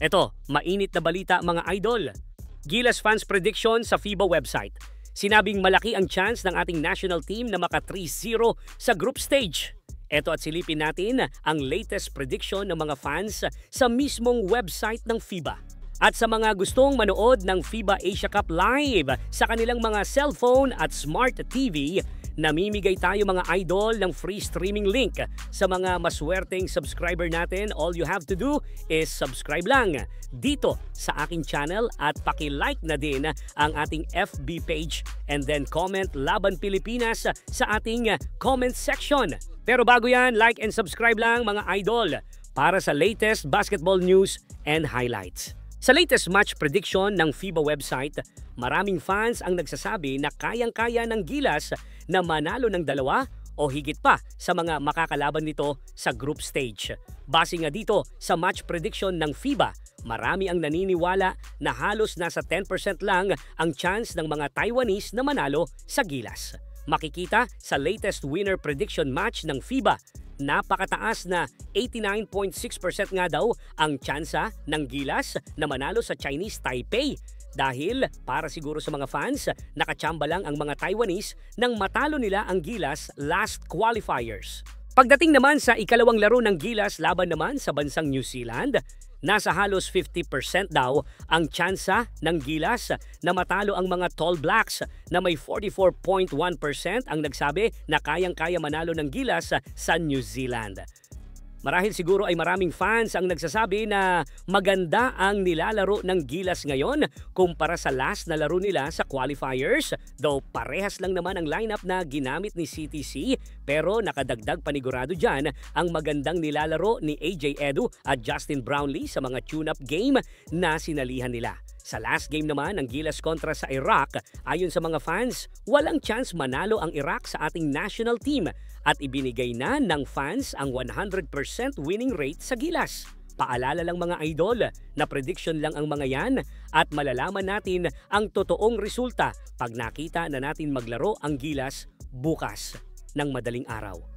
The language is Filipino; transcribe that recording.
Eto, mainit na balita mga idol. Gilas fans prediction sa FIBA website. Sinabing malaki ang chance ng ating national team na maka 3-0 sa group stage. Eto at silipin natin ang latest prediction ng mga fans sa mismong website ng FIBA. At sa mga gustong manood ng FIBA Asia Cup live sa kanilang mga cellphone at smart TV, namimigay tayo mga idol ng free streaming link sa mga maswerteng subscriber natin. All you have to do is subscribe lang dito sa aking channel at paki-like na din ang ating FB page and then comment Laban Pilipinas sa ating comment section. Pero bago yan, like and subscribe lang mga idol para sa latest basketball news and highlights. Sa latest match prediction ng FIBA website, maraming fans ang nagsasabi na kayang-kaya ng Gilas na manalo ng 2 o higit pa sa mga makakalaban nito sa group stage. Base nga dito sa match prediction ng FIBA, marami ang naniniwala na halos nasa 10% lang ang chance ng mga Taiwanese na manalo sa Gilas. Makikita sa latest winner prediction match ng FIBA, napakataas na 89.6% nga daw ang tsansa ng Gilas na manalo sa Chinese Taipei. Dahil para siguro sa mga fans, nakachamba lang ang mga Taiwanese nang matalo nila ang Gilas last qualifiers. Pagdating naman sa ikalawang laro ng Gilas laban naman sa bansang New Zealand, nasa halos 50% daw ang tsansa ng Gilas na matalo ang mga Tall Blacks na may 44.1% ang nagsabi na kayang-kaya manalo ng Gilas sa New Zealand. Marahil siguro ay maraming fans ang nagsasabi na maganda ang nilalaro ng Gilas ngayon kumpara sa last na laro nila sa qualifiers. Though parehas lang naman ang lineup na ginamit ni CTC, pero nakadagdag panigurado dyan ang magandang nilalaro ni AJ Edu at Justin Brownlee sa mga tune-up game na sinalihan nila. Sa last game naman ng Gilas kontra sa Iraq, ayon sa mga fans, walang chance manalo ang Iraq sa ating national team at ibinigay na ng fans ang 100% winning rate sa Gilas. Paalala lang mga idol na prediction lang ang mga yan at malalaman natin ang totoong resulta pag nakita na natin maglaro ang Gilas bukas ng madaling araw.